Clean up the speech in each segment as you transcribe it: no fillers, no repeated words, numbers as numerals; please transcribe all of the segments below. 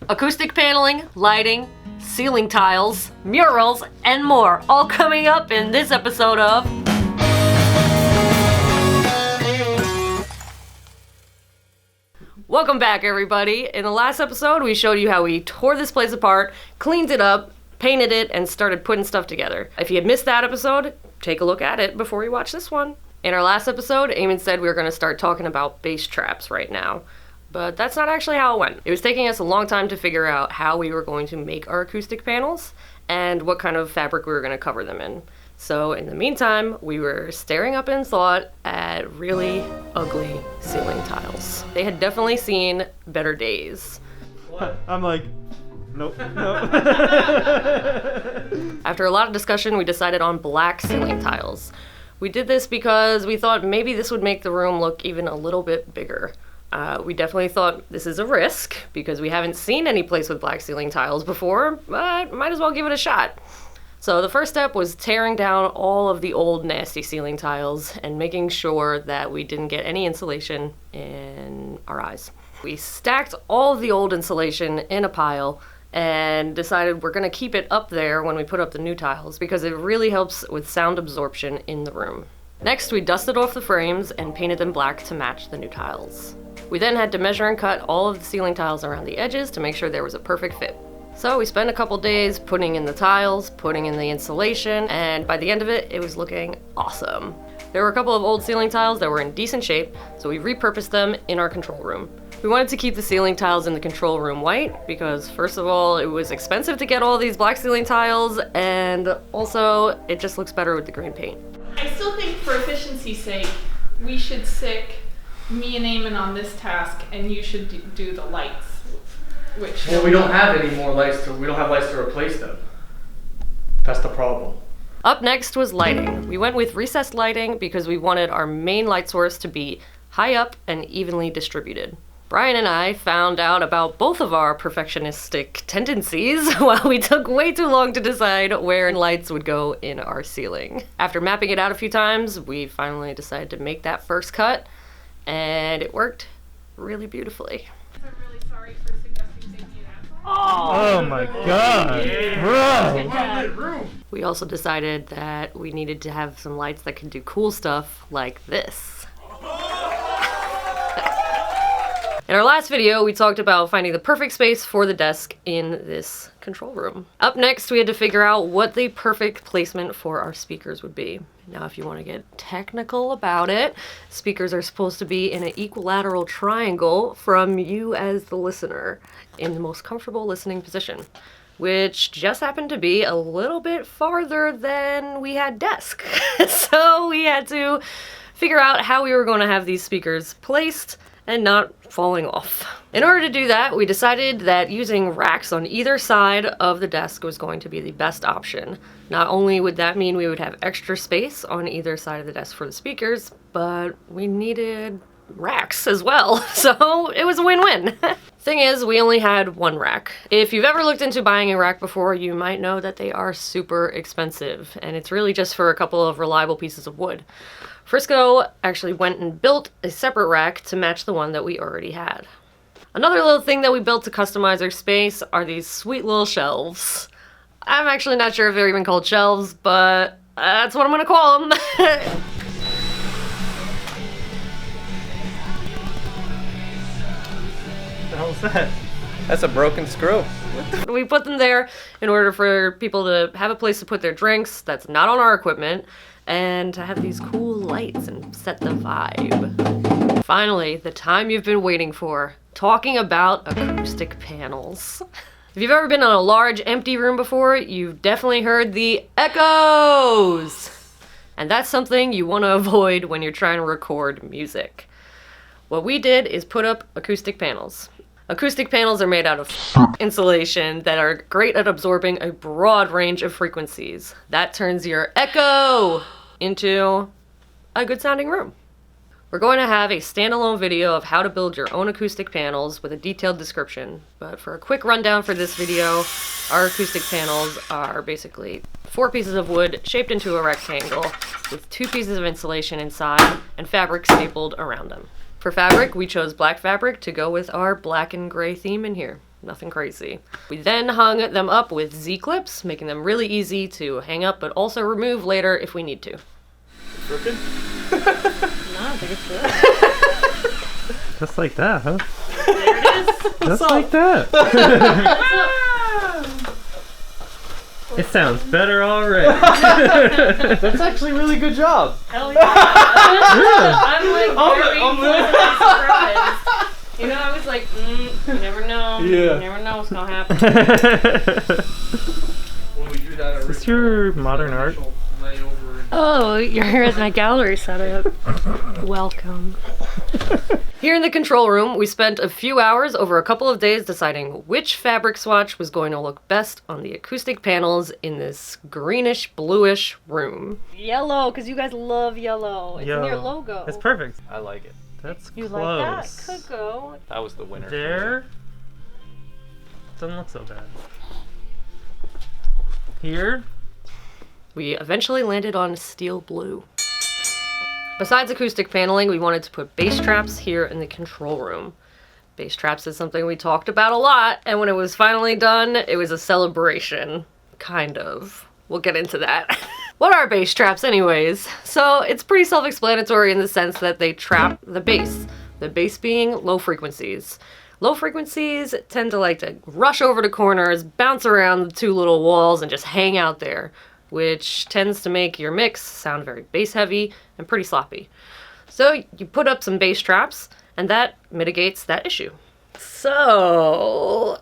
Acoustic paneling, lighting, ceiling tiles, murals, and more, all coming up in this episode of Welcome back, everybody. In the last episode, we showed you how we tore this place apart, cleaned it up, painted it, and started putting stuff together. If you had missed that episode, take a look at it before you watch this one. In our last episode, Eamon said we were going to start talking about bass traps right now. But that's not actually how it went. It was taking us a long time to figure out how we were going to make our acoustic panels and what kind of fabric we were going to cover them in. So in the meantime, we were staring up in thought at really ugly ceiling tiles. They had definitely seen better days. What? I'm like, nope. After a lot of discussion, we decided on black ceiling tiles. We did this because we thought maybe this would make the room look even a little bit bigger. We definitely thought this is a risk because we haven't seen any place with black ceiling tiles before, but might as well give it a shot. So the first step was tearing down all of the old nasty ceiling tiles and making sure that we didn't get any insulation in our eyes. We stacked all of the old insulation in a pile and decided we're gonna keep it up there when we put up the new tiles because it really helps with sound absorption in the room. Next, we dusted off the frames and painted them black to match the new tiles. We then had to measure and cut all of the ceiling tiles around the edges to make sure there was a perfect fit. So we spent a couple days putting in the tiles, putting in the insulation, and by the end of it, it was looking awesome. There were a couple of old ceiling tiles that were in decent shape, so we repurposed them in our control room. We wanted to keep the ceiling tiles in the control room white because, first of all, it was expensive to get all these black ceiling tiles, and also it just looks better with the green paint. I still think for efficiency's sake, we should stick me and Eamon on this task, and you should do the lights. Well, we don't have any more lights we don't have lights to replace them. That's the problem. Up next was lighting. We went with recessed lighting because we wanted our main light source to be high up and evenly distributed. Brian and I found out about both of our perfectionistic tendencies while we took way too long to decide where lights would go in our ceiling. After mapping it out a few times, we finally decided to make that first cut, and it worked really beautifully. I'm really sorry for suggesting taking it out. Oh my god, bro! We also decided that we needed to have some lights that could do cool stuff like this. In our last video, we talked about finding the perfect space for the desk in this control room. Up next, we had to figure out what the perfect placement for our speakers would be. Now, if you want to get technical about it, speakers are supposed to be in an equilateral triangle from you as the listener in the most comfortable listening position, which just happened to be a little bit farther than we had desk. So we had to figure out how we were going to have these speakers placed and not falling off. In order to do that, we decided that using racks on either side of the desk was going to be the best option. Not only would that mean we would have extra space on either side of the desk for the speakers, but we needed racks as well, so it was a win-win. Thing is, we only had one rack. If you've ever looked into buying a rack before, you might know that they are super expensive, and it's really just for a couple of reliable pieces of wood. Frisco actually went and built a separate rack to match the one that we already had. Another little thing that we built to customize our space are these sweet little shelves. I'm actually not sure if they're even called shelves, but that's what I'm gonna call them. What the hell is that? That's a broken screw. We put them there in order for people to have a place to put their drinks that's not on our equipment, and to have these cool lights and set the vibe. Finally, the time you've been waiting for, talking about acoustic panels. If you've ever been in a large empty room before, you've definitely heard the echoes! And that's something you want to avoid when you're trying to record music. What we did is put up acoustic panels. Acoustic panels are made out of insulation that are great at absorbing a broad range of frequencies. That turns your echo into a good sounding room. We're going to have a standalone video of how to build your own acoustic panels with a detailed description. But for a quick rundown for this video, our acoustic panels are basically 4 pieces of wood shaped into a rectangle with 2 pieces of insulation inside and fabric stapled around them. For fabric, we chose black fabric to go with our black and gray theme in here. Nothing crazy. We then hung them up with Z-clips, making them really easy to hang up but also remove later if we need to. Crooked? No, I think it's good. Just like that, huh? There it is. Just like that. It sounds better already. That's actually a really good job. Hell yeah. I'm like very pleasantly surprised. You know, I was like, you never know. Yeah. You never know what's gonna happen. When we do that, Is this your modern art? Oh, you're here at my gallery setup. Welcome. Here in the control room, we spent a few hours over a couple of days deciding which fabric swatch was going to look best on the acoustic panels in this greenish, bluish room. Yellow, because you guys love yellow. It's in your logo. It's perfect. I like it. That's You close. like that? Could go. That was the winner. There. Doesn't look so bad. Here. We eventually landed on steel blue. Besides acoustic paneling, we wanted to put bass traps here in the control room. Bass traps is something we talked about a lot, and when it was finally done, it was a celebration. Kind of. We'll get into that. What are bass traps anyways? So it's pretty self-explanatory in the sense that they trap the bass. The bass being low frequencies. Low frequencies tend to like to rush over to corners, bounce around the two little walls, and just hang out there, which tends to make your mix sound very bass heavy and pretty sloppy. So you put up some bass traps, and that mitigates that issue. So,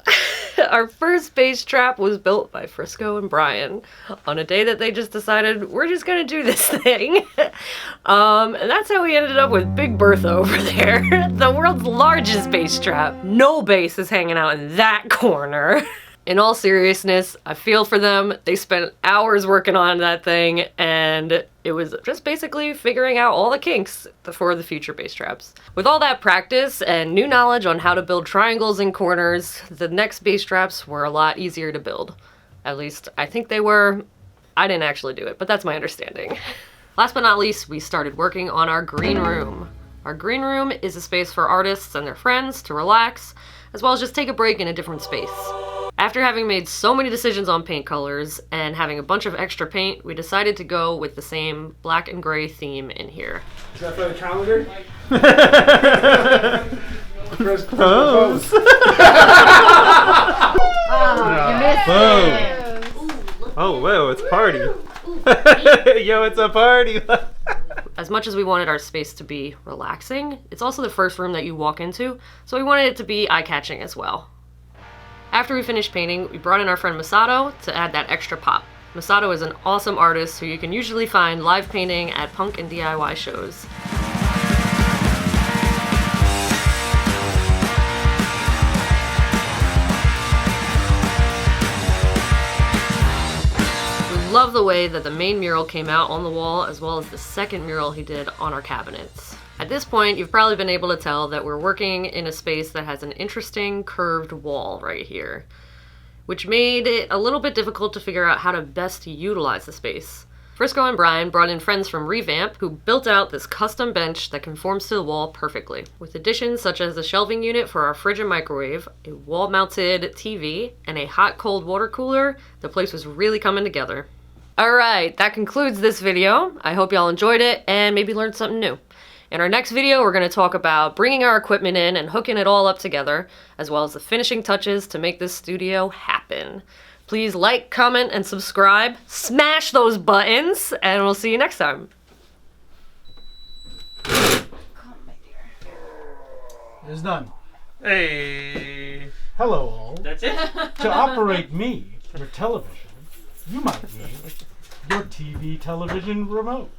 our first bass trap was built by Frisco and Brian on a day that they just decided, we're just gonna do this thing. And that's how we ended up with Big Bertha over there, the world's largest bass trap. No bass is hanging out in that corner. In all seriousness, I feel for them. They spent hours working on that thing, and it was just basically figuring out all the kinks for the future bass traps. With all that practice and new knowledge on how to build triangles and corners, the next bass traps were a lot easier to build. At least, I think they were. I didn't actually do it, but that's my understanding. Last but not least, we started working on our green room. Our green room is a space for artists and their friends to relax, as well as just take a break in a different space. After having made so many decisions on paint colors and having a bunch of extra paint, we decided to go with the same black and gray theme in here. Is that for the calendar? Close. You missed it. Oh, whoa, it's party. Yo, it's a party. As much as we wanted our space to be relaxing, it's also the first room that you walk into, so we wanted it to be eye-catching as well. After we finished painting, we brought in our friend Masato to add that extra pop. Masato is an awesome artist who you can usually find live painting at punk and DIY shows. We love the way that the main mural came out on the wall, as well as the second mural he did on our cabinets. At this point, you've probably been able to tell that we're working in a space that has an interesting curved wall right here, which made it a little bit difficult to figure out how to best utilize the space. Frisco and Brian brought in friends from Revamp who built out this custom bench that conforms to the wall perfectly, with additions such as a shelving unit for our fridge and microwave, a wall-mounted TV, and a hot-cold water cooler. The place was really coming together. Alright, that concludes this video. I hope y'all enjoyed it and maybe learned something new. In our next video, we're going to talk about bringing our equipment in and hooking it all up together, as well as the finishing touches to make this studio happen. Please like, comment, and subscribe. Smash those buttons, and we'll see you next time. It's done. Hey. Hello all. That's it? To operate me, your television, you might need your TV television remote.